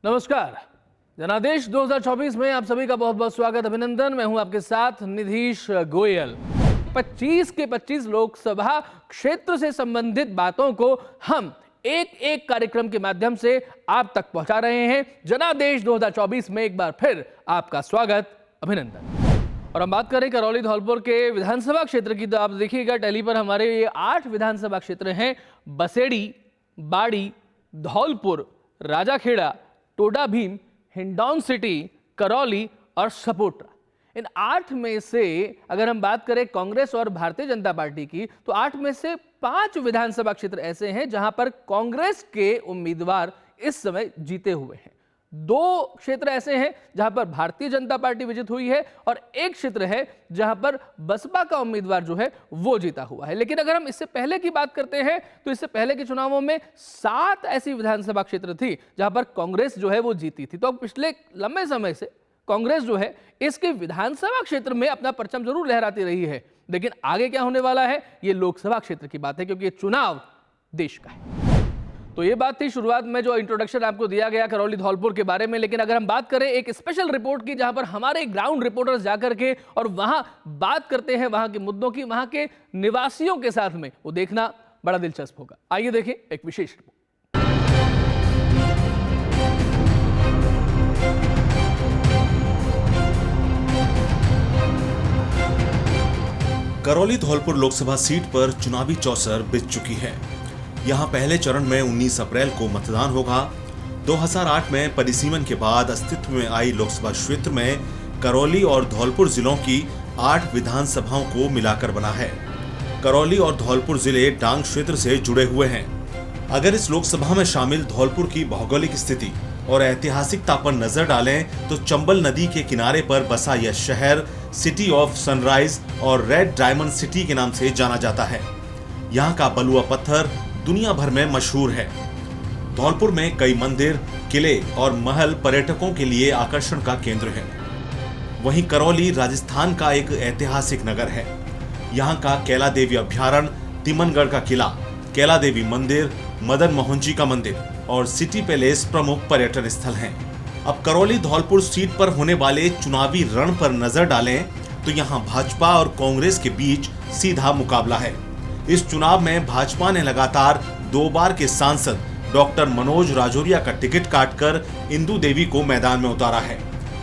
नमस्कार। जनादेश 2024 में आप सभी का बहुत बहुत स्वागत, अभिनंदन। मैं हूं आपके साथ निधीश गोयल। 25 के 25 लोकसभा क्षेत्र से संबंधित बातों को हम एक एक कार्यक्रम के माध्यम से आप तक पहुंचा रहे हैं। जनादेश 2024 में एक बार फिर आपका स्वागत, अभिनंदन। और हम बात करें करौली धौलपुर के विधानसभा क्षेत्र की, तो आप देखिएगा टैली पर हमारे ये 8 विधानसभा क्षेत्र हैं। बसेड़ी, बाड़ी, धौलपुर, राजाखेड़ा, टोडा भीम, हिंडौन सिटी, करौली और सपोट्रा। इन 8 में से अगर हम बात करें कांग्रेस और भारतीय जनता पार्टी की, तो 8 में से 5 विधानसभा क्षेत्र ऐसे हैं जहां पर कांग्रेस के उम्मीदवार इस समय जीते हुए हैं। 2 क्षेत्र ऐसे हैं जहां पर भारतीय जनता पार्टी विजित हुई है और एक क्षेत्र है जहां पर बसपा का उम्मीदवार जो है वो जीता हुआ है। लेकिन अगर हम इससे पहले की बात करते हैं तो इससे पहले के चुनावों में 7 ऐसी विधानसभा क्षेत्र थी जहां पर कांग्रेस जो है वो जीती थी। तो पिछले लंबे समय से कांग्रेस जो है इसके विधानसभा क्षेत्र में अपना परचम जरूर लहराती रही है, लेकिन आगे क्या होने वाला है ये लोकसभा क्षेत्र की बात है, क्योंकि ये चुनाव देश का है। तो ये बात थी शुरुआत में जो इंट्रोडक्शन आपको दिया गया करौली धौलपुर के बारे में। लेकिन अगर हम बात करें एक स्पेशल रिपोर्ट की, जहां पर हमारे ग्राउंड रिपोर्टर्स जाकर के और वहां बात करते हैं वहां के मुद्दों की, वहां के निवासियों के साथ में, वो देखना बड़ा दिलचस्प होगा। आइए देखें एक विशेष रिपोर्ट। करौली धौलपुर लोकसभा सीट पर चुनावी चौसर बिछ चुकी है। यहां पहले चरण में 19 अप्रैल को मतदान होगा। 2008 में परिसीमन के बाद अस्तित्व में आई लोकसभा क्षेत्र में करौली और धौलपुर जिलों की 8 विधानसभाओं को मिलाकर बना है। करौली और धौलपुर जिले डांग क्षेत्र से जुड़े हुए हैं। अगर इस लोकसभा में शामिल धौलपुर की भौगोलिक स्थिति और ऐतिहासिकता पर नजर डालें तो चंबल नदी के किनारे पर बसा यह शहर सिटी ऑफ सनराइज और रेड डायमंड सिटी के नाम से जाना जाता है। यहाँ का बलुआ पत्थर दुनिया भर में मशहूर है। धौलपुर में कई मंदिर, किले और महल पर्यटकों के लिए आकर्षण का केंद्र है। वहीं करौली राजस्थान का एक ऐतिहासिक नगर है। यहाँ का कैला देवी अभ्यारण्य, तिमनगढ़ का किला, कैला देवी मंदिर, मदन मोहन जी का मंदिर और सिटी पैलेस प्रमुख पर्यटन स्थल हैं। अब करौली धौलपुर सीट पर होने वाले चुनावी रण पर नजर डालें तो यहाँ भाजपा और कांग्रेस के बीच सीधा मुकाबला है। इस चुनाव में भाजपा ने लगातार 2 बार के सांसद डॉक्टर मनोज राजौरिया का टिकट काटकर इंदु देवी को मैदान में उतारा है।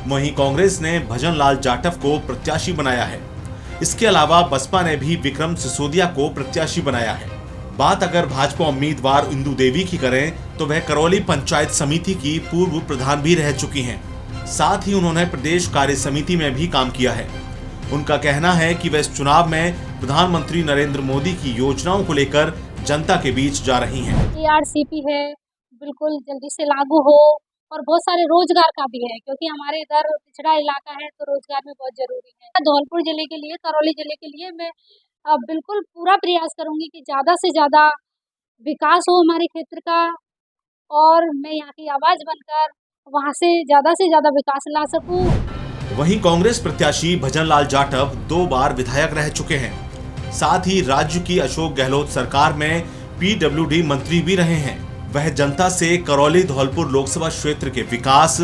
वहीं कांग्रेस ने भजन लाल जाटव को प्रत्याशी बनाया है। इसके अलावा बसपा ने भी विक्रम सिसोदिया को प्रत्याशी बनाया है। बात अगर भाजपा उम्मीदवार इंदु देवी की करें तो वह करौली पंचायत समिति की पूर्व प्रधान भी रह चुकी हैं। साथ ही उन्होंने प्रदेश कार्य समिति में भी काम किया है। उनका कहना है कि वह इस चुनाव में प्रधानमंत्री नरेंद्र मोदी की योजनाओं को लेकर जनता के बीच जा रही हैं। ARCP है, बिल्कुल जल्दी से लागू हो और बहुत सारे रोजगार का भी है, क्योंकि हमारे इधर पिछड़ा इलाका है तो रोजगार में बहुत जरूरी है। धौलपुर जिले के लिए, करौली जिले के लिए मैं बिल्कुल पूरा प्रयास करूंगी कि ज्यादा से ज्यादा विकास हो हमारे क्षेत्र का, और मैं यहाँ की आवाज बनकर वहाँ से ज्यादा विकास ला सकूं। वहीं कांग्रेस प्रत्याशी भजन लाल जाटव 2 बार विधायक रह चुके हैं। साथ ही राज्य की अशोक गहलोत सरकार में PWD मंत्री भी रहे हैं। वह जनता से करौली धौलपुर लोकसभा क्षेत्र के विकास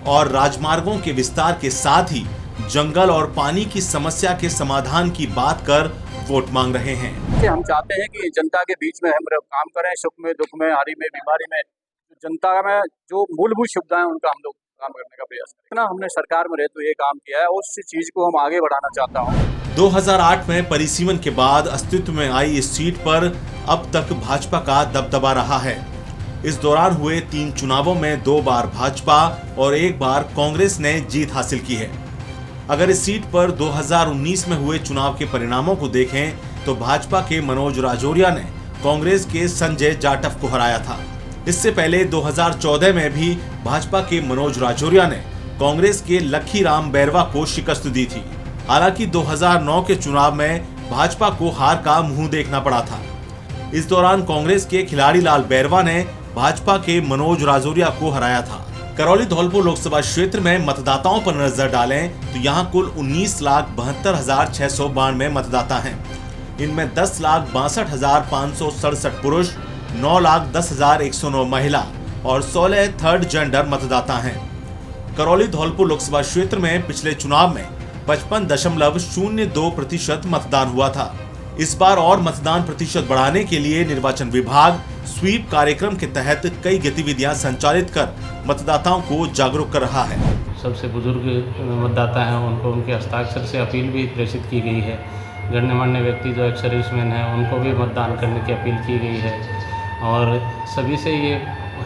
और राजमार्गों के विस्तार के साथ ही जंगल और पानी की समस्या के समाधान की बात कर वोट मांग रहे हैं। हम चाहते हैं कि जनता के बीच में हम काम करें, सुख में, दुख में, हारी में, बीमारी में, जनता में जो मूलभूत सुविधाएं उनका हम लोग काम करने का प्रयास करें। ना हमने सरकार में रहे तो ये काम किया है, उस चीज को हम आगे बढ़ाना चाहता हूँ। 2008 में परिसीमन के बाद अस्तित्व में आई इस सीट पर अब तक भाजपा का दबदबा रहा है। इस दौरान हुए 3 चुनावों में 2 बार भाजपा और 1 बार कांग्रेस ने जीत हासिल की है। अगर इस सीट पर 2019 में हुए चुनाव के परिणामों को देखें तो भाजपा के मनोज राजौरिया ने कांग्रेस के संजय जाटव को हराया था। इससे पहले 2014 में भी भाजपा के मनोज राजौरिया ने कांग्रेस के लखीराम बैरवा को शिकस्त दी थी। हालांकि 2009 के चुनाव में भाजपा को हार का मुंह देखना पड़ा था। इस दौरान कांग्रेस के खिलाड़ी लाल बैरवा ने भाजपा के मनोज राजौरिया को हराया था। करौली धौलपुर लोकसभा क्षेत्र में मतदाताओं पर नजर डालें तो यहाँ कुल 19,72,692 मतदाता हैं। इनमें 10,62,567 पुरुष, 9,10,109 महिला और 16 थर्ड जेंडर मतदाता हैं। करौली धौलपुर लोकसभा क्षेत्र में पिछले चुनाव में 55.02% मतदान हुआ था। इस बार और मतदान प्रतिशत बढ़ाने के लिए निर्वाचन विभाग स्वीप कार्यक्रम के तहत कई गतिविधियां संचालित कर मतदाताओं को जागरूक कर रहा है। सबसे बुजुर्ग मतदाता हैं उनको उनके हस्ताक्षर से अपील भी प्रेषित की गई है। गण्यमान्य व्यक्ति जो एक सर्विसमैन हैं उनको भी मतदान करने की अपील की गई है और सभी से ये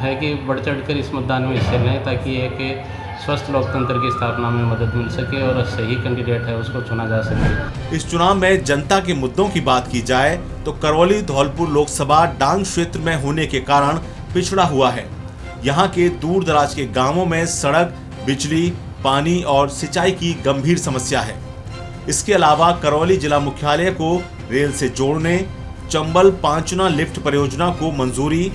है कि बढ़ चढ़ कर इस मतदान में हिस्से लें ताकि एक स्वस्थ लोकतंत्र की स्थापना में मदद मिल सके और सही कैंडिडेट है उसको चुना जा सके। इस चुनाव में जनता के मुद्दों की बात की जाए तो करौली धौलपुर लोकसभा डांग क्षेत्र में होने के कारण पिछड़ा हुआ है। यहाँ के दूर दराज के गांवों में सड़क, बिजली, पानी और सिंचाई की गंभीर समस्या है। इसके अलावा करौली जिला मुख्यालय को रेल से जोड़ने, चंबल पांचना लिफ्ट परियोजना को मंजूरी,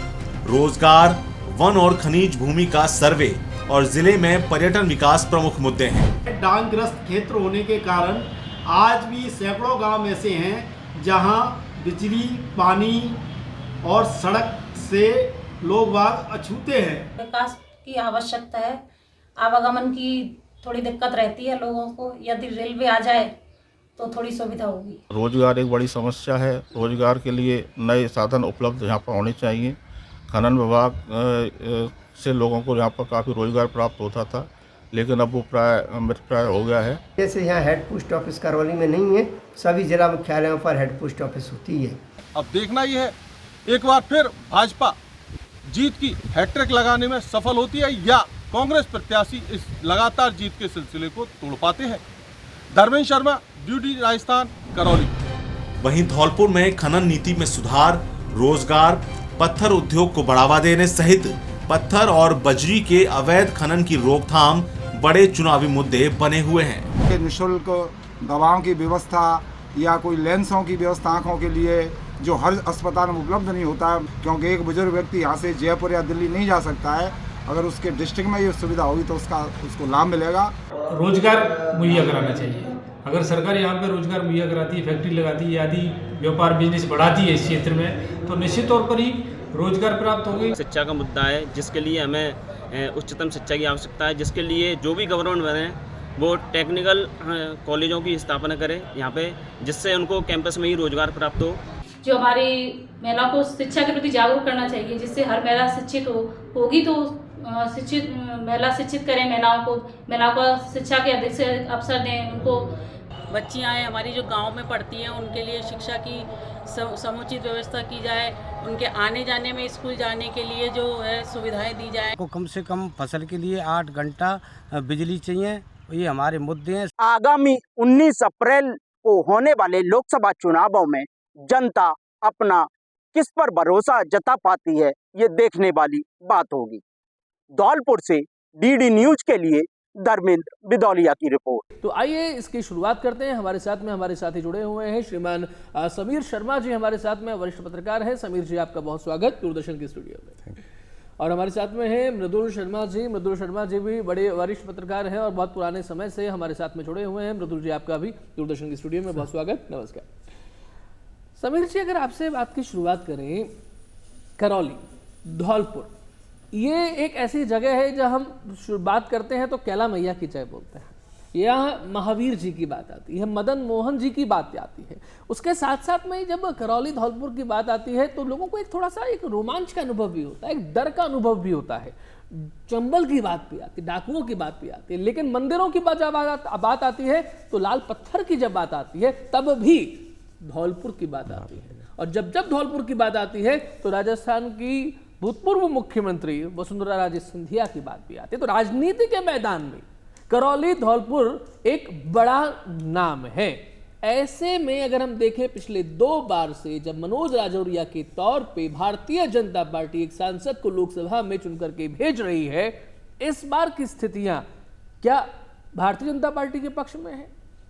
रोजगार, वन और खनिज भूमि का सर्वे और जिले में पर्यटन विकास प्रमुख मुद्दे हैं। डांगग्रस्त क्षेत्र होने के कारण आज भी सैकड़ों गांव ऐसे हैं जहां बिजली, पानी और सड़क से लोग बाग अछूते हैं। विकास की आवश्यकता है, आवागमन की थोड़ी दिक्कत रहती है लोगों को, यदि रेलवे आ जाए तो थोड़ी सुविधा होगी। रोजगार एक बड़ी समस्या है। रोजगार के लिए नए साधन उपलब्ध यहाँ पर होने चाहिए। खनन विभाग से लोगों को यहाँ पर काफ़ी रोजगार प्राप्त होता था, लेकिन अब वो प्राय हो गया है। जैसे यहाँ हेड पोस्ट ऑफिस करौली में नहीं है, सभी जिला मुख्यालयों पर हेड पोस्ट ऑफिस होती है। अब देखना ये है एक बार फिर भाजपा जीत की हैट्रिक लगाने में सफल होती है या कांग्रेस प्रत्याशी इस लगातार जीत के सिलसिले को तोड़ पाते हैं। धर्मेंद्र शर्मा, ड्यूटी राजस्थान, करौली। वहीं धौलपुर में खनन नीति में सुधार, रोजगार, पत्थर उद्योग को बढ़ावा देने सहित पत्थर और बजरी के अवैध खनन की रोकथाम बड़े चुनावी मुद्दे बने हुए हैं। निःशुल्क दवाओं की व्यवस्था या कोई लेंसों की व्यवस्था आँखों के लिए जो हर अस्पताल में उपलब्ध नहीं होता है, क्योंकि एक बुजुर्ग व्यक्ति यहाँ से जयपुर या दिल्ली नहीं जा सकता है। अगर उसके डिस्ट्रिक्ट में ये सुविधा होगी तो उसको लाभ मिलेगा। रोजगार मुहैया कराना चाहिए। अगर सरकार यहाँ पे रोजगार मुहैया कराती है, फैक्ट्री लगाती है, आदि व्यापार बिजनेस बढ़ाती है इस क्षेत्र में, तो निश्चित तौर पर ही रोजगार प्राप्त होगी। शिक्षा का मुद्दा है जिसके लिए हमें उच्चतम शिक्षा की आवश्यकता है, जिसके लिए जो भी गवर्नमेंट बने वो टेक्निकल कॉलेजों की स्थापना करे यहाँ पे, जिससे उनको कैंपस में ही रोजगार प्राप्त हो। जो हमारी महिलाओं को शिक्षा के प्रति जागरूक करना चाहिए, जिससे हर महिला शिक्षित होगी तो महिला शिक्षित करें, महिलाओं को शिक्षा के अधिक से अवसर दें। उनको बच्चियाँ हैं हमारी जो गांव में पढ़ती हैं उनके लिए शिक्षा की समुचित व्यवस्था की जाए, उनके आने जाने में स्कूल जाने के लिए जो है सुविधाएं दी जाए। को कम से कम फसल के लिए 8 घंटा बिजली चाहिए, ये हमारे मुद्दे हैं। आगामी 19 अप्रैल को होने वाले लोकसभा चुनावों में जनता अपना किस पर भरोसा जता पाती है, ये देखने वाली बात होगी। धौलपुर से डीडी न्यूज के लिए धर्मेंद्र बिदौलिया की रिपोर्ट। तो आइए इसकी शुरुआत करते हैं। हमारे साथी जुड़े हुए हैं श्रीमान समीर शर्मा जी, हमारे साथ में वरिष्ठ पत्रकार हैं। समीर जी, आपका बहुत स्वागत दूरदर्शन के स्टूडियो में। और हमारे साथ में है मृदुल शर्मा जी। मृदुल शर्मा जी भी बड़े वरिष्ठ पत्रकार हैं और बहुत पुराने समय से हमारे साथ में जुड़े हुए हैं। मृदुल जी, आपका भी दूरदर्शन के स्टूडियो में बहुत स्वागत। नमस्कार। समीर जी, अगर आपसे बात की शुरुआत करें, करौली, धौलपुर, ये एक ऐसी जगह है जहाँ हम बात करते हैं तो कैला मैया की जय बोलते हैं। यहाँ महावीर जी की बात आती है, मदन मोहन जी की बात आती है। उसके साथ साथ में जब करौली धौलपुर की बात आती है तो लोगों को एक थोड़ा सा एक रोमांच का अनुभव भी होता है, एक डर का अनुभव भी होता है। चंबल की बात भी आती है, डाकुओं की बात भी आती है, लेकिन मंदिरों की बात आती है तो लाल पत्थर की जब बात आती है तब भी धौलपुर की बात आती है। और जब धौलपुर की बात आती है तो राजस्थान की भूतपूर्व मुख्यमंत्री वसुंधरा राजे सिंधिया की बात भी आती है। तो राजनीति के मैदान में करौली धौलपुर एक बड़ा नाम है। ऐसे में अगर हम देखें, पिछले 2 बार से जब मनोज राजौरिया के तौर पे भारतीय जनता पार्टी एक सांसद को लोकसभा में चुनकर के भेज रही है, इस बार की स्थितियां क्या भारतीय जनता पार्टी के पक्ष में है,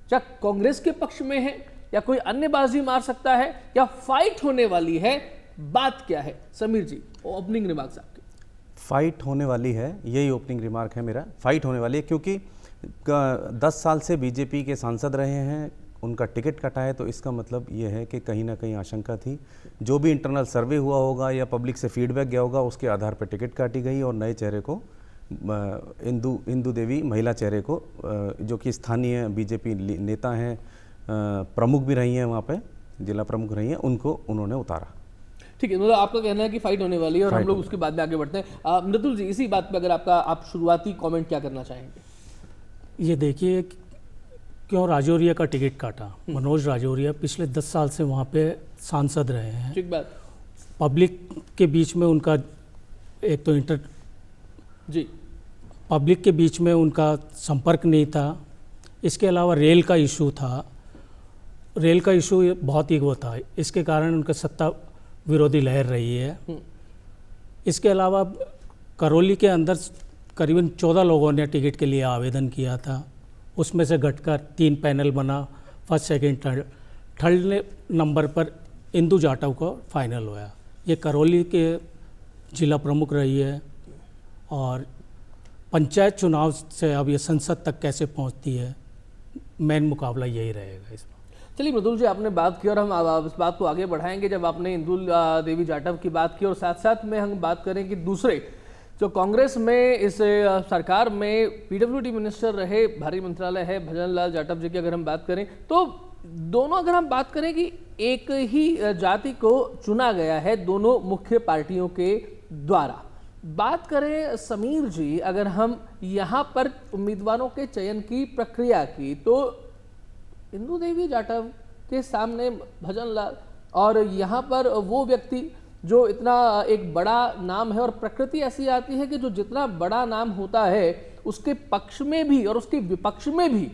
क्या कांग्रेस के पक्ष में है, या कोई अन्य बाजी मार सकता है, या फाइट होने वाली है? बात क्या है समीर जी? ओपनिंग रिमार्क्स आपके। फाइट होने वाली है, यही ओपनिंग रिमार्क है मेरा। फाइट होने वाली है क्योंकि 10 साल से बीजेपी के सांसद रहे हैं, उनका टिकट कटा है तो इसका मतलब ये है कि कहीं ना कहीं आशंका थी, जो भी इंटरनल सर्वे हुआ होगा या पब्लिक से फीडबैक गया होगा उसके आधार पर टिकट काटी गई और नए चेहरे को इंदु देवी महिला चेहरे को जो कि स्थानीय बीजेपी नेता हैं, प्रमुख भी रही हैं, वहाँ पे जिला प्रमुख रही हैं, उनको उन्होंने उतारा। ठीक है, मतलब आपका कहना है कि फाइट होने वाली है और हम लोग उसके बाद में आगे बढ़ते हैं। मृदुल जी, इसी बात पे अगर आप शुरुआती कमेंट क्या करना चाहेंगे? ये देखिए क्यों राजौरिया का टिकट काटा। मनोज राजौरिया पिछले 10 साल से वहाँ पे सांसद रहे हैं। ठीक बात। पब्लिक के बीच में उनका एक तो पब्लिक के बीच में उनका संपर्क नहीं था। इसके अलावा रेल का इशू था, रेल का इशू बहुत ही वो था, इसके कारण उनका सत्ता विरोधी लहर रही है। इसके अलावा करौली के अंदर करीबन 14 लोगों ने टिकट के लिए आवेदन किया था, उसमें से घटकर 3 पैनल बना, फर्स्ट सेकंड थर्ड नंबर पर इंदु जाटव को फाइनल हुआ। ये करौली के जिला प्रमुख रही है और पंचायत चुनाव से अब ये संसद तक कैसे पहुंचती है, मेन मुकाबला यही रहेगा इसमें। चलिए मृदुल जी, आपने बात की और हम इस बात को आगे बढ़ाएंगे जब आपने इंदु देवी जाटव की बात की और साथ साथ में हम बात करें कि दूसरे जो कांग्रेस में इस सरकार में पीडब्ल्यूडी मिनिस्टर रहे, भारी मंत्रालय है, भजन लाल जाटव जी की अगर हम बात करें तो दोनों, अगर हम बात करें कि एक ही जाति को चुना गया है दोनों मुख्य पार्टियों के द्वारा। बात करें समीर जी, अगर हम यहाँ पर उम्मीदवारों के चयन की प्रक्रिया की तो इंदु देवी जाटव के सामने भजन लाल और यहाँ पर वो व्यक्ति जो इतना एक बड़ा नाम है और प्रकृति ऐसी आती है कि जो जितना बड़ा नाम होता है उसके पक्ष में भी और उसके विपक्ष में भी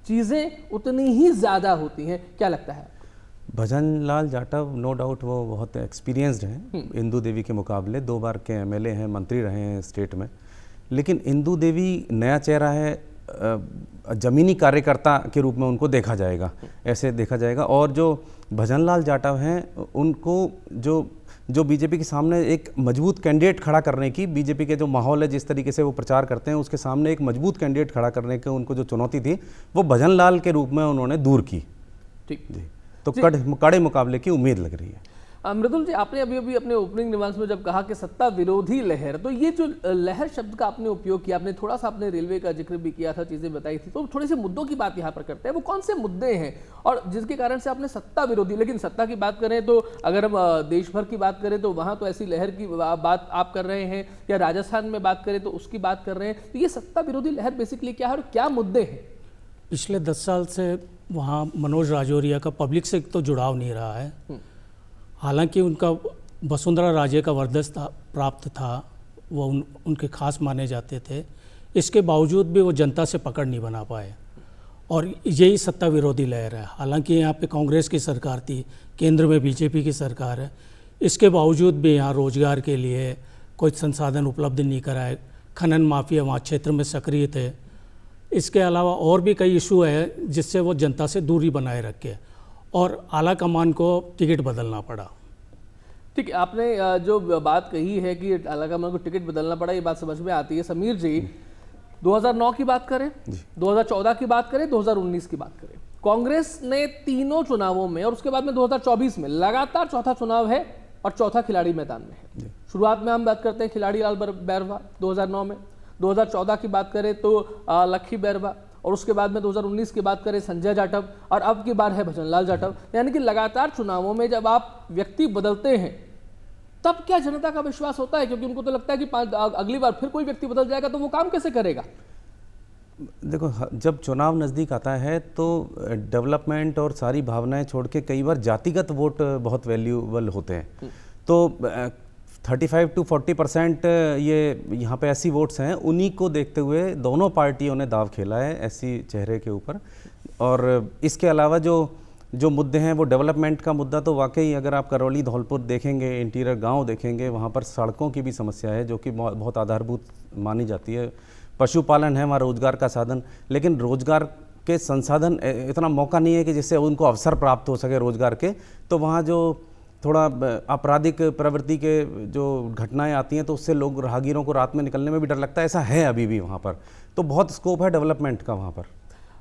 चीज़ें उतनी ही ज़्यादा होती हैं। क्या लगता है? भजन लाल जाटव नो डाउट वो बहुत एक्सपीरियंस्ड हैं इंदु देवी के मुकाबले, 2 बार के एमएलए हैं, मंत्री रहे हैं स्टेट में। लेकिन इंदु देवी नया चेहरा है, ज़मीनी कार्यकर्ता के रूप में उनको देखा जाएगा, ऐसे देखा जाएगा। और जो भजन लाल जाटव हैं उनको जो बीजेपी के सामने एक मजबूत कैंडिडेट खड़ा करने की, बीजेपी के जो माहौल है जिस तरीके से वो प्रचार करते हैं उसके सामने एक मजबूत कैंडिडेट खड़ा करने के उनको जो चुनौती थी वो भजन लाल के रूप में उन्होंने दूर की। ठीक जी, तो कड़े मुकाबले की उम्मीद लग रही है। मृदुल जी, आपने अभी अपने ओपनिंग रिमार्क्स में जब कहा कि सत्ता विरोधी लहर, तो ये जो लहर शब्द का आपने उपयोग किया, आपने थोड़ा सा अपने रेलवे का जिक्र भी किया था, चीज़ें बताई थी, तो थोड़े से मुद्दों की बात यहाँ पर करते हैं। वो कौन से मुद्दे हैं और जिसके कारण से आपने सत्ता विरोधी, लेकिन सत्ता की बात करें तो अगर हम देश भर की बात करें तो वहाँ तो ऐसी लहर की बात आप कर रहे हैं, या राजस्थान में बात करें तो उसकी बात कर रहे हैं, तो ये सत्ता विरोधी लहर बेसिकली क्या है और क्या मुद्दे हैं? पिछले 10 साल से वहाँ मनोज राजौरिया का पब्लिक से तो जुड़ाव नहीं रहा है। हालांकि उनका वसुंधरा राजे का वर्चस्व प्राप्त था, वो उनके खास माने जाते थे, इसके बावजूद भी वो जनता से पकड़ नहीं बना पाए और यही सत्ता विरोधी लहर है। हालांकि यहाँ पे कांग्रेस की सरकार थी, केंद्र में बीजेपी की सरकार है, इसके बावजूद भी यहाँ रोजगार के लिए कोई संसाधन उपलब्ध नहीं कराए। खनन माफिया वहाँ क्षेत्र में सक्रिय थे। इसके अलावा और भी कई इशू है जिससे वो जनता से दूरी बनाए रखे और आला कमान को टिकट बदलना पड़ा। ठीक है, आपने जो बात कही है कि आला कमान को टिकट बदलना पड़ा, ये बात समझ में आती है। समीर जी, 2009 की बात करें, 2014 की बात करें, 2019 की बात करें, कांग्रेस ने तीनों चुनावों में और उसके बाद में 2024 में लगातार चौथा चुनाव है और चौथा खिलाड़ी मैदान में है। शुरुआत में हम बात करते हैं खिलाड़ी लाल बैरवा 2009 में, 2014 की बात करें तो लखी बैरवा, और उसके बाद में 2019 की बात करें संजय जाटव, और अब की बार है भजन लाल जाटव। यानी कि लगातार चुनावों में जब आप व्यक्ति बदलते हैं तब क्या जनता का विश्वास होता है? क्योंकि उनको तो लगता है कि अगली बार फिर कोई व्यक्ति बदल जाएगा तो वो काम कैसे करेगा? देखो, जब चुनाव नज़दीक आता है तो डेवलपमेंट और सारी भावनाएं छोड़ के कई बार जातिगत वोट बहुत वैल्यूबल होते हैं। तो 35 to 40% ये यहाँ पे ऐसी वोट्स हैं, उन्हीं को देखते हुए दोनों पार्टियों ने दाव खेला है ऐसी चेहरे के ऊपर। और इसके अलावा जो मुद्दे हैं वो डेवलपमेंट का मुद्दा तो वाकई, अगर आप करौली धौलपुर देखेंगे, इंटीरियर गांव देखेंगे, वहाँ पर सड़कों की भी समस्या है जो कि बहुत आधारभूत मानी जाती है। पशुपालन है वहाँ रोजगार का साधन, लेकिन रोजगार के संसाधन, इतना मौका नहीं है कि जिससे उनको अवसर प्राप्त हो सके रोजगार के। तो वहाँ जो थोड़ा आपराधिक प्रवृत्ति के जो घटनाएं आती हैं तो उससे लोग, राहगीरों को रात में निकलने में भी डर लगता है, ऐसा है अभी भी वहाँ पर। तो बहुत स्कोप है डेवलपमेंट का वहाँ पर।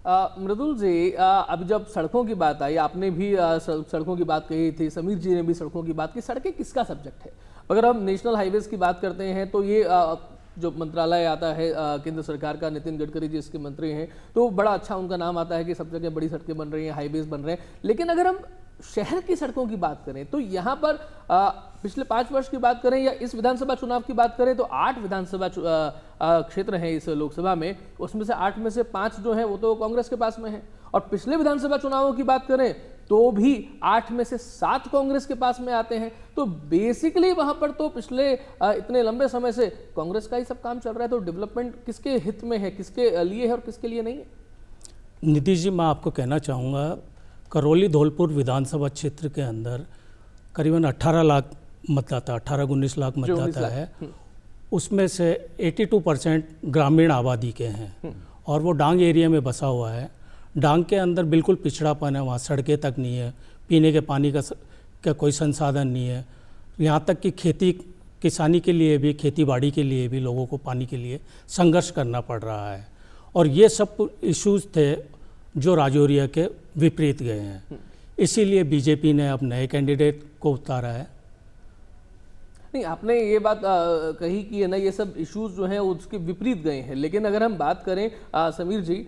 मृदुल जी, अब जब सड़कों की बात आई, आपने भी सड़कों की बात कही थी, समीर जी ने भी सड़कों की बात की। सड़कें किसका सब्जेक्ट है? अगर हम नेशनल हाईवेज की बात करते हैं तो ये जो मंत्रालय आता है केंद्र सरकार का, नितिन गडकरी जी इसके मंत्री हैं, तो बड़ा अच्छा उनका नाम आता है कि सब जगह बड़ी सड़कें बन रही हैं, हाईवेज बन रहे हैं। लेकिन अगर हम शहर की सड़कों की बात करें तो यहाँ पर पिछले 5 वर्ष की बात करें या इस विधानसभा चुनाव की बात करें तो 8 विधानसभा क्षेत्र हैं इस लोकसभा में, उसमें से 8 में से 5 जो हैं वो तो कांग्रेस के पास में है। और पिछले विधानसभा चुनावों की बात करें तो भी 8 में से 7 कांग्रेस के पास में आते हैं। तो बेसिकली वहां पर तो पिछले इतने लंबे समय से कांग्रेस का ही सब काम चल रहा है। तो डेवलपमेंट किसके हित में है, किसके लिए है और किसके लिए नहीं है? नीतीश जी, मैं आपको कहना चाहूँगा, करौली धौलपुर विधानसभा क्षेत्र के अंदर करीबन 18 लाख मतदाता, 18-19 लाख मतदाता है। उसमें से 82% ग्रामीण आबादी के हैं और वो डांग एरिया में बसा हुआ है। डांग के अंदर बिल्कुल पिछड़ापन है, वहाँ सड़कें तक नहीं है, पीने के पानी का कोई संसाधन नहीं है। यहाँ तक कि खेती किसानी के लिए भी, खेती बाड़ी के लिए भी लोगों को पानी के लिए संघर्ष करना पड़ रहा है। और ये सब इश्यूज थे जो राजौरिया के विपरीत गए हैं। इसीलिए बीजेपी ने अब नए कैंडिडेट को उतारा है। नहीं, आपने ये बात कही कि है ना, ये सब इश्यूज जो हैं उसके विपरीत गए हैं। लेकिन अगर हम बात करें समीर जी,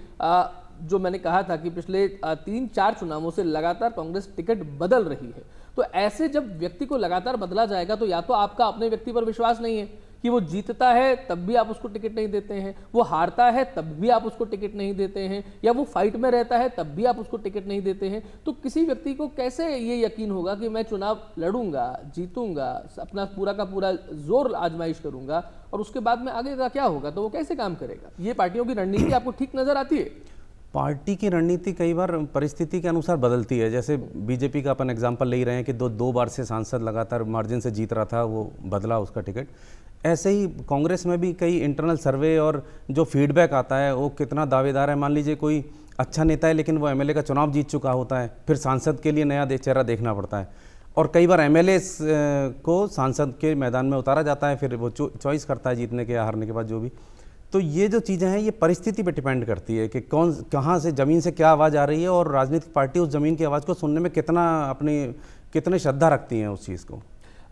जो मैंने कहा था कि पिछले 3-4 चुनावों से लगातार कांग्रेस टिकट बदल रही है, तो ऐसे जब व्यक्ति को लगातार बदला जाएगा तो या तो आपका अपने व्यक्ति पर विश्वास नहीं है कि वो जीतता है तब भी आप उसको टिकट नहीं देते हैं, वो हारता है तब भी आप उसको टिकट नहीं देते हैं, या वो फाइट में रहता है तब भी आप उसको टिकट नहीं देते हैं। तो किसी व्यक्ति को कैसे ये यकीन होगा कि मैं चुनाव लड़ूंगा, जीतूंगा, अपना पूरा का पूरा जोर आजमाइश करूंगा और उसके बाद में आगे का क्या होगा? तो वो कैसे काम करेगा? ये पार्टियों की रणनीति आपको ठीक नजर आती है? पार्टी की रणनीति कई बार परिस्थिति के अनुसार बदलती है। जैसे बीजेपी का अपन एग्जांपल ले ही रहे हैं कि 2 बार से सांसद लगातार मार्जिन से जीत रहा था, वो बदला उसका टिकट। ऐसे ही कांग्रेस में भी कई इंटरनल सर्वे और जो फीडबैक आता है वो कितना दावेदार है। मान लीजिए कोई अच्छा नेता है लेकिन वो एमएलए का चुनाव जीत चुका होता है, फिर सांसद के लिए नया चेहरा देखना पड़ता है। और कई बार एमएलए को सांसद के मैदान में उतारा जाता है, फिर वो चॉइस करता है जीतने के या हारने के बाद जो भी। तो ये जो चीज़ें हैं ये परिस्थिति पे डिपेंड करती है कि कौन कहाँ से ज़मीन से क्या आवाज़ आ रही है और राजनीतिक पार्टी उस ज़मीन की आवाज़ को सुनने में कितने श्रद्धा रखती हैं उस चीज़ को।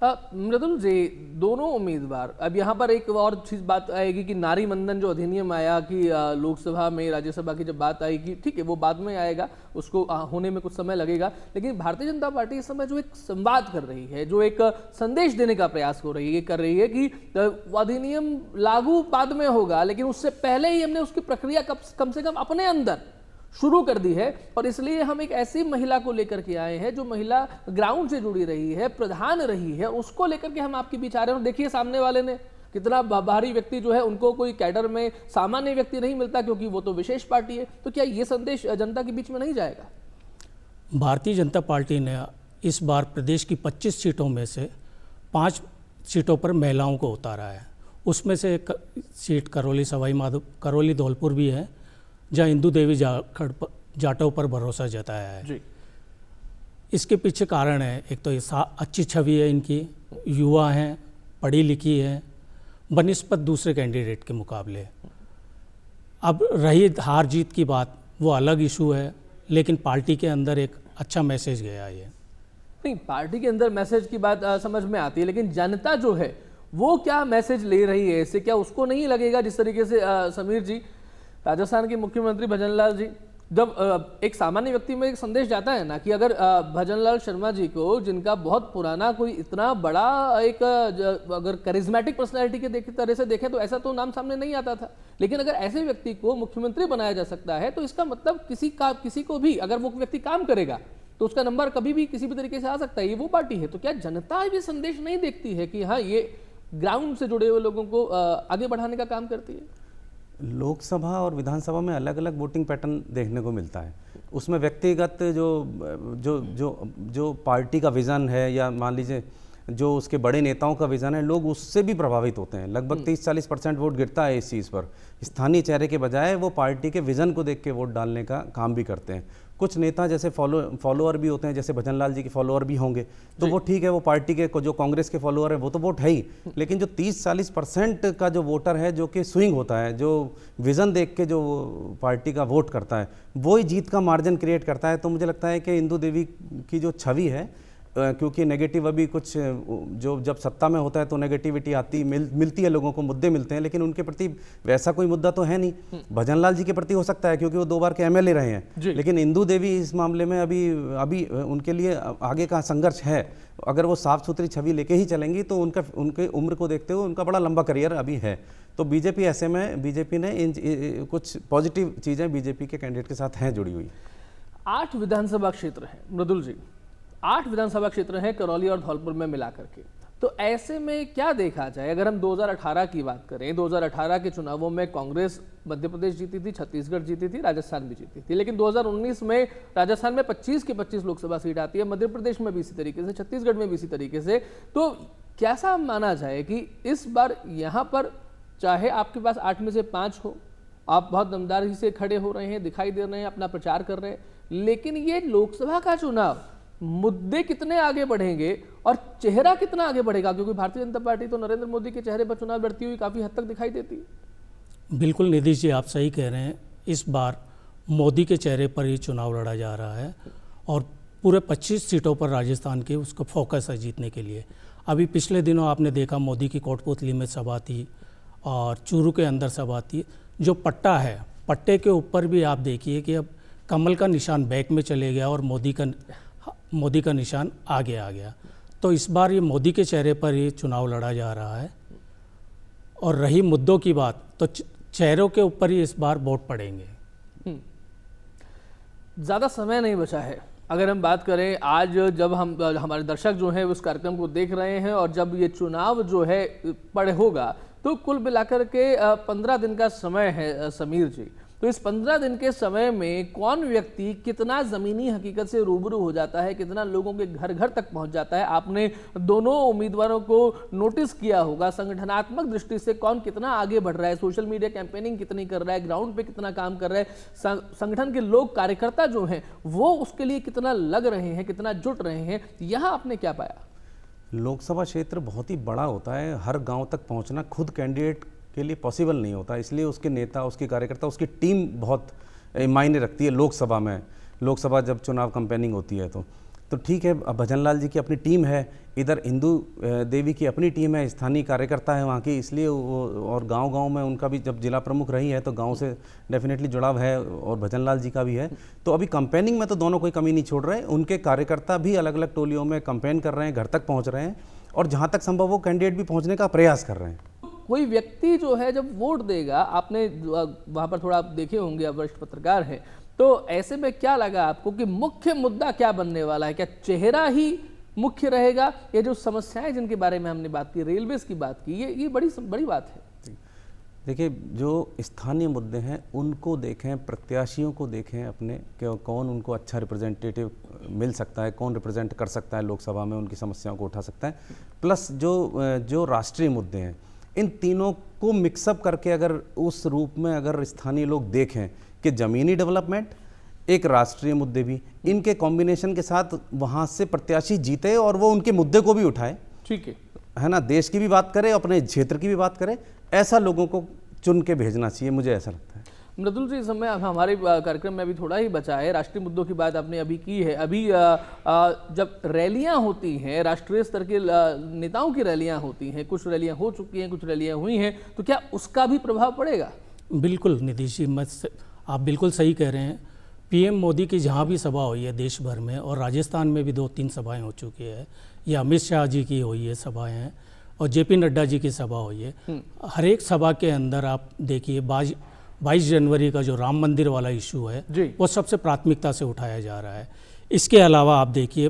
मृदुल जी, दोनों उम्मीदवार, अब यहाँ पर एक और चीज़ बात आएगी कि नारी मंदन जो अधिनियम आया कि लोकसभा में, राज्यसभा की जब बात आएगी, ठीक है वो बाद में आएगा, उसको होने में कुछ समय लगेगा। लेकिन भारतीय जनता पार्टी इस समय जो एक संवाद कर रही है, जो एक संदेश देने का प्रयास कर रही है कि अधिनियम लागू बाद में होगा, लेकिन उससे पहले ही हमने उसकी प्रक्रिया कम से कम अपने अंदर शुरू कर दी है। और इसलिए हम एक ऐसी महिला को लेकर के आए हैं जो महिला ग्राउंड से जुड़ी रही है, प्रधान रही है, उसको लेकर के हम आपके बीच आ रहे हैं। और देखिए सामने वाले ने कितना बाहरी व्यक्ति जो है, उनको कोई कैडर में सामान्य व्यक्ति नहीं मिलता क्योंकि वो तो विशेष पार्टी है। तो क्या ये संदेश जनता के बीच में नहीं जाएगा? भारतीय जनता पार्टी ने इस बार प्रदेश की 25 सीटों में से 5 सीटों पर महिलाओं को उतारा है। उसमें से एक सीट करौली धौलपुर भी है, जहाँ इंदू देवी जाटव पर भरोसा जताया है जी। इसके पीछे कारण है, एक तो ये अच्छी छवि है इनकी, युवा हैं, पढ़ी लिखी है बनिस्बत दूसरे कैंडिडेट के मुकाबले। अब रही हार जीत की बात, वो अलग इशू है, लेकिन पार्टी के अंदर एक अच्छा मैसेज गया है। नहीं, पार्टी के अंदर मैसेज की बात समझ में आती है, लेकिन जनता जो है वो क्या मैसेज ले रही है इससे? क्या उसको नहीं लगेगा जिस तरीके से समीर जी, राजस्थान के मुख्यमंत्री भजनलाल जी, जब एक सामान्य व्यक्ति में एक संदेश जाता है ना कि अगर भजनलाल शर्मा जी को, जिनका बहुत पुराना कोई इतना बड़ा एक अगर करिज्मेटिक पर्सनैलिटी के तरह से देखें तो ऐसा तो नाम सामने नहीं आता था, लेकिन अगर ऐसे व्यक्ति को मुख्यमंत्री बनाया जा सकता है तो इसका मतलब किसी को भी अगर वो व्यक्ति काम करेगा तो उसका नंबर कभी भी किसी भी तरीके से आ सकता है। ये वो पार्टी है। तो क्या जनता भी संदेश नहीं देखती है कि हाँ, ये ग्राउंड से जुड़े हुए लोगों को आगे बढ़ाने का काम करती है? लोकसभा और विधानसभा में अलग अलग वोटिंग पैटर्न देखने को मिलता है। उसमें व्यक्तिगत जो पार्टी का विज़न है या मान लीजिए जो उसके बड़े नेताओं का विज़न है, लोग उससे भी प्रभावित होते हैं। लगभग 30-40% वोट गिरता है इस चीज़ पर। स्थानीय चेहरे के बजाय वो पार्टी के विज़न को देख के वोट डालने का काम भी करते हैं। कुछ नेता जैसे फॉलोअर भी होते हैं, जैसे भजनलाल जी के फॉलोअर भी होंगे, तो वो ठीक है, वो पार्टी के जो कांग्रेस के फॉलोअर है वो तो वोट है ही, लेकिन जो 30-40% का जो वोटर है जो कि स्विंग होता है, जो विज़न देख के जो पार्टी का वोट करता है, वो ही जीत का मार्जिन क्रिएट करता है। तो मुझे लगता है कि इंदू देवी की जो छवि है, क्योंकि नेगेटिव अभी कुछ जो जब सत्ता में होता है तो नेगेटिविटी आती मिलती है, लोगों को मुद्दे मिलते हैं, लेकिन उनके प्रति वैसा कोई मुद्दा तो है नहीं। भजनलाल जी के प्रति हो सकता है क्योंकि वो 2 बार के एमएलए रहे हैं, लेकिन इंदू देवी इस मामले में अभी उनके लिए आगे का संघर्ष है। अगर वो साफ सुथरी छवि लेके ही चलेंगी तो उनके उम्र को देखते हुए उनका बड़ा लंबा करियर अभी है। तो बीजेपी ऐसे में बीजेपी ने कुछ पॉजिटिव चीज़ें बीजेपी के कैंडिडेट के साथ हैं जुड़ी हुई। 8 विधानसभा क्षेत्र हैं मृदुल जी, 8 विधानसभा क्षेत्र हैं करौली और धौलपुर में मिलाकर के। तो ऐसे में क्या देखा जाए, अगर हम 2018 की बात करें, 2018 के चुनावों में कांग्रेस मध्य प्रदेश जीती थी, छत्तीसगढ़ जीती थी, राजस्थान भी जीती थी, लेकिन 2019 में राजस्थान में 25 की 25 लोकसभा सीट आती है, मध्य प्रदेश में भी इसी तरीके से, छत्तीसगढ़ में भी इसी तरीके से। तो कैसा माना जाए कि इस बार यहाँ पर चाहे आपके पास 8 में से 5 हो, आप बहुत दमदारी से खड़े हो रहे हैं, दिखाई दे रहे हैं, अपना प्रचार कर रहे हैं, लेकिन ये लोकसभा का चुनाव मुद्दे कितने आगे बढ़ेंगे और चेहरा कितना आगे बढ़ेगा, क्योंकि भारतीय जनता पार्टी तो नरेंद्र मोदी के चेहरे पर चुनाव लड़ती हुई काफी हद तक दिखाई देती है। बिल्कुल निधि जी, आप सही कह रहे हैं। इस बार मोदी के चेहरे पर ही चुनाव लड़ा जा रहा है और पूरे 25 सीटों पर राजस्थान के उसका फोकस है जीतने के लिए। अभी पिछले दिनों आपने देखा मोदी की कोटपुतली में सभा थी और चूरू के अंदर सभा थी। जो पट्टा है, पट्टे के ऊपर भी आप देखिए कि अब कमल का निशान बैक में चले गया और मोदी का निशान आगे आ गया। तो इस बार ये मोदी के चेहरे पर ये चुनाव लड़ा जा रहा है। और रही मुद्दों की बात, तो चेहरों के ऊपर ही इस बार वोट पड़ेंगे। ज़्यादा समय नहीं बचा है। अगर हम बात करें आज जब हमारे दर्शक जो हैं उस कार्यक्रम को देख रहे हैं और जब ये चुनाव जो है पड़े होगा, तो कुल मिलाकर के 15 दिन का समय है समीर जी। तो इस 15 दिन के समय में कौन व्यक्ति कितना ज़मीनी हकीकत से रूबरू हो जाता है, कितना लोगों के घर घर तक पहुंच जाता है। आपने दोनों उम्मीदवारों को नोटिस किया होगा, संगठनात्मक दृष्टि से कौन कितना आगे बढ़ रहा है, सोशल मीडिया कैंपेनिंग कितनी कर रहा है, ग्राउंड पे कितना काम कर रहा है, संगठन के लोग कार्यकर्ता जो हैं वो उसके लिए कितना लग रहे हैं, कितना जुट रहे हैं। यहाँ आपने क्या पाया? लोकसभा क्षेत्र बहुत ही बड़ा होता है, हर गाँव तक पहुँचना खुद कैंडिडेट के लिए पॉसिबल नहीं होता, इसलिए उसके नेता, उसके कार्यकर्ता, उसकी टीम बहुत मायने रखती है। लोकसभा जब चुनाव कैंपेनिंग होती है तो ठीक है, अब भजनलाल जी की अपनी टीम है, इधर इंदू देवी की अपनी टीम है, स्थानीय कार्यकर्ता है वहाँ की, इसलिए और गांव-गांव में उनका भी जब जिला प्रमुख रही है तो गांव से डेफिनेटली जुड़ाव है और भजनलाल जी का भी है। तो अभी कैंपेनिंग में तो दोनों कोई कमी नहीं छोड़ रहे, उनके कार्यकर्ता भी अलग अलग टोलियों में कैंपेन कर रहे हैं, घर तक पहुँच रहे हैं और जहाँ तक संभव वो कैंडिडेट भी पहुँचने का प्रयास कर रहे हैं। कोई व्यक्ति जो है जब वोट देगा, आपने वहाँ पर थोड़ा आप देखे होंगे, आप वरिष्ठ पत्रकार हैं, तो ऐसे में क्या लगा आपको कि मुख्य मुद्दा क्या बनने वाला है? क्या चेहरा ही मुख्य रहेगा? ये जो समस्याएं जिनके बारे में हमने बात की, रेलवे की बात की, ये बड़ी बात है। देखिए, जो स्थानीय मुद्दे हैं उनको देखें, प्रत्याशियों को देखें अपने, कौन उनको अच्छा रिप्रेजेंटेटिव मिल सकता है, कौन रिप्रेजेंट कर सकता है लोकसभा में, उनकी समस्याओं को उठा सकता है, प्लस जो राष्ट्रीय मुद्दे हैं, इन तीनों को मिक्सअप करके अगर उस रूप में अगर स्थानीय लोग देखें कि ज़मीनी डेवलपमेंट, एक राष्ट्रीय मुद्दे भी, इनके कॉम्बिनेशन के साथ वहाँ से प्रत्याशी जीते और वो उनके मुद्दे को भी उठाए, ठीक है ना, देश की भी बात करे, अपने क्षेत्र की भी बात करे, ऐसा लोगों को चुन के भेजना चाहिए, मुझे ऐसा लगता है। मृदुल जी, इस समय हमारे कार्यक्रम में अभी थोड़ा ही बचा है, राष्ट्रीय मुद्दों की बात आपने अभी की है। अभी जब रैलियां होती हैं, राष्ट्रीय स्तर के नेताओं की रैलियां होती हैं, कुछ रैलियां हो चुकी हैं, कुछ रैलियां हुई हैं, तो क्या उसका भी प्रभाव पड़ेगा? बिल्कुल नीतीश जी, आप बिल्कुल सही कह रहे हैं। पीएम मोदी की जहाँ भी सभा हुई है देश भर में, और राजस्थान में भी 2-3 सभाएँ हो चुकी है, या अमित शाह जी की हुई है सभाएँ हैं, और जेपी नड्डा जी की सभा हुई है। हर एक सभा के अंदर आप देखिए 22 जनवरी का जो राम मंदिर वाला इशू है वो सबसे प्राथमिकता से उठाया जा रहा है। इसके अलावा आप देखिए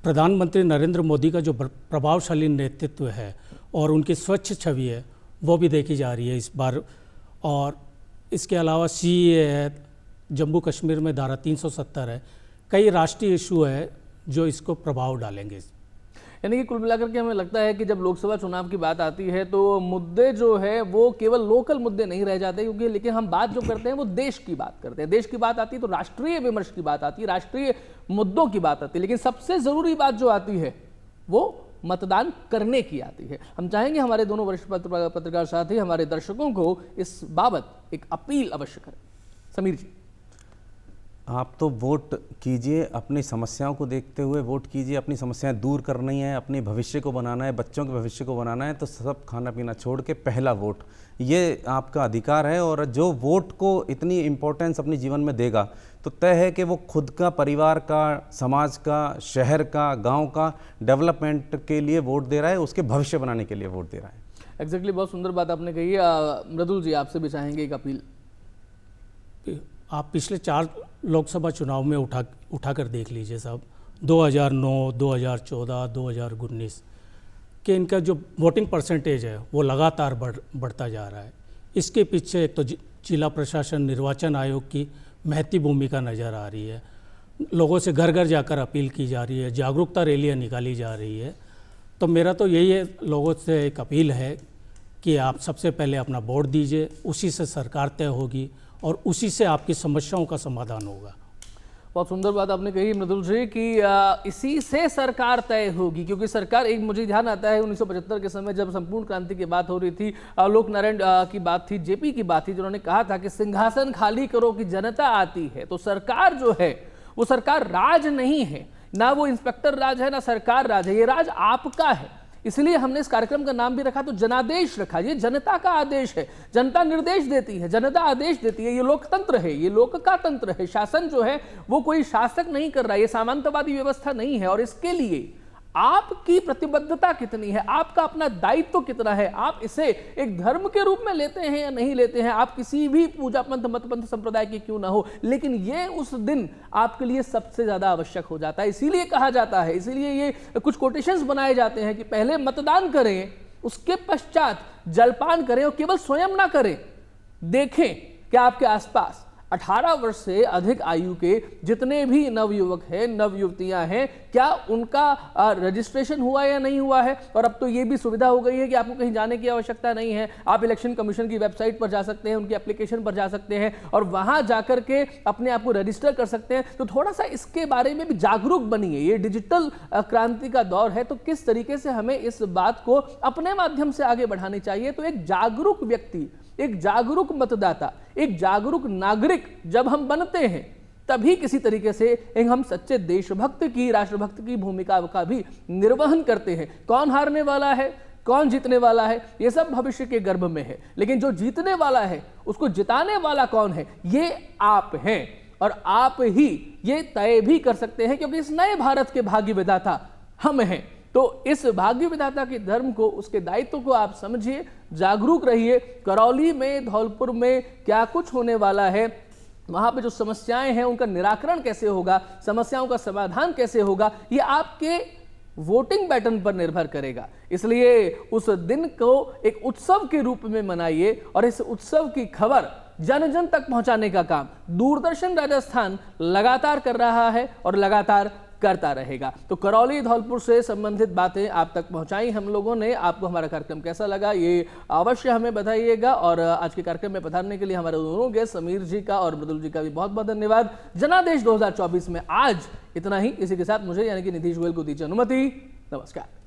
प्रधानमंत्री नरेंद्र मोदी का जो प्रभावशाली नेतृत्व है और उनकी स्वच्छ छवि है वो भी देखी जा रही है इस बार। और इसके अलावा सीएए है, जम्मू कश्मीर में धारा 370 है, कई राष्ट्रीय इशू है जो इसको प्रभाव डालेंगे। यानी कि कुल मिलाकर के हमें लगता है कि जब लोकसभा चुनाव की बात आती है तो मुद्दे जो है वो केवल लोकल मुद्दे नहीं रह जाते, क्योंकि लेकिन हम बात जो करते हैं वो देश की बात करते हैं। देश की बात आती है तो राष्ट्रीय विमर्श की बात आती है, राष्ट्रीय मुद्दों की बात आती है, लेकिन सबसे जरूरी बात जो आती है वो मतदान करने की आती है। हम चाहेंगे हमारे दोनों वरिष्ठ पत्रकार साथी हमारे दर्शकों को इस बाबत एक अपील अवश्य करें। समीर जी, आप तो वोट कीजिए, अपनी समस्याओं को देखते हुए वोट कीजिए। अपनी समस्याएं दूर करनी है, अपने भविष्य को बनाना है, बच्चों के भविष्य को बनाना है, तो सब खाना पीना छोड़ के पहला वोट, ये आपका अधिकार है। और जो वोट को इतनी इम्पोर्टेंस अपने जीवन में देगा तो तय है कि वो खुद का, परिवार का, समाज का, शहर का, गांव का डेवलपमेंट के लिए वोट दे रहा है, उसके भविष्य बनाने के लिए वोट दे रहा है। एग्जैक्टली, बहुत सुंदर बात आपने कही है। मृदुल जी, आपसे भी चाहेंगे एक अपील। आप पिछले 4 लोकसभा चुनाव में उठा कर देख लीजिए साहब, 2009, 2014, 2019 के इनका जो वोटिंग परसेंटेज है वो लगातार बढ़ता जा रहा है। इसके पीछे एक तो जिला प्रशासन, निर्वाचन आयोग की महती भूमिका नज़र आ रही है। लोगों से घर घर जाकर अपील की जा रही है, जागरूकता रैलियाँ निकाली जा रही है। तो मेरा तो यही है, लोगों से एक अपील है कि आप सबसे पहले अपना वोट दीजिए, उसी से सरकार तय होगी और उसी से आपकी समस्याओं का समाधान होगा। बहुत सुंदर बात आपने कही मृदुल जी कि इसी से सरकार तय होगी, क्योंकि सरकार, एक मुझे ध्यान आता है 1975 के समय जब संपूर्ण क्रांति की बात हो रही थी, लोक नारायण की बात थी, जेपी की बात थी, जिन्होंने कहा था कि सिंहासन खाली करो कि जनता आती है। तो सरकार जो है वो सरकार राज नहीं है, ना वो इंस्पेक्टर राज है, ना सरकार राज है, ये राज आपका है। इसलिए हमने इस कार्यक्रम का नाम भी रखा तो जनादेश रखा। ये जनता का आदेश है, जनता निर्देश देती है, जनता आदेश देती है। ये लोकतंत्र है, ये लोक का तंत्र है। शासन जो है वो कोई शासक नहीं कर रहा है, ये सामंतवादी व्यवस्था नहीं है। और इसके लिए आपकी प्रतिबद्धता कितनी है, आपका अपना दायित्व कितना है, आप इसे एक धर्म के रूप में लेते हैं या नहीं लेते हैं, आप किसी भी पूजा पंथ, मत पंथ संप्रदाय के क्यों ना हो, लेकिन ये उस दिन आपके लिए सबसे ज्यादा आवश्यक हो जाता है। इसीलिए कहा जाता है, इसीलिए ये कुछ कोटेशंस बनाए जाते हैं कि पहले मतदान करें, उसके पश्चात जलपान करें, और केवल स्वयं ना करें, देखें कि आपके आसपास 18 वर्ष से अधिक आयु के जितने भी नवयुवक हैं, नवयुवतियां हैं, क्या उनका रजिस्ट्रेशन हुआ या नहीं हुआ है। और अब तो ये भी सुविधा हो गई है कि आपको कहीं जाने की आवश्यकता नहीं है, आप इलेक्शन कमीशन की वेबसाइट पर जा सकते हैं, उनकी एप्लीकेशन पर जा सकते हैं और वहां जाकर के अपने आप को रजिस्टर कर सकते हैं। तो थोड़ा सा इसके बारे में भी जागरूक बनिए। ये डिजिटल क्रांति का दौर है, तो किस तरीके से हमें इस बात को अपने माध्यम से आगे बढ़ानी चाहिए। तो एक जागरूक व्यक्ति, एक जागरूक मतदाता, एक जागरूक नागरिक जब हम बनते हैं, तभी किसी तरीके से एक हम सच्चे देशभक्त की, राष्ट्रभक्त की भूमिका का भी निर्वहन करते हैं। कौन हारने वाला है, कौन जीतने वाला है, ये सब भविष्य के गर्भ में है, लेकिन जो जीतने वाला है, उसको जिताने वाला कौन है, ये आप हैं। और आप ही ये तय भी कर सकते हैं, क्योंकि इस नए भारत के भाग्य विधाता हम हैं। तो इस भाग्य विधाता के धर्म को, उसके दायित्व को आप समझिए, जागरूक रहिए। करौली में, धौलपुर में क्या कुछ होने वाला है, वहां पे जो समस्याएं हैं उनका निराकरण कैसे होगा, समस्याओं का समाधान कैसे होगा, ये आपके वोटिंग पैटर्न पर निर्भर करेगा। इसलिए उस दिन को एक उत्सव के रूप में मनाइए और इस उत्सव की खबर जन जन तक पहुंचाने का काम दूरदर्शन राजस्थान लगातार कर रहा है और लगातार करता रहेगा। तो करौली, धौलपुर से संबंधित बातें आप तक पहुंचाई हम लोगों ने। आपको हमारा कार्यक्रम कैसा लगा ये अवश्य हमें बताइएगा। और आज के कार्यक्रम में पधारने के लिए हमारे दोनों गेस्ट समीर जी का और मृदुल जी का भी बहुत बहुत धन्यवाद। जनादेश 2024 में आज इतना ही। इसी के साथ मुझे यानी कि निधीश गोयल को दीजिए अनुमति। नमस्कार।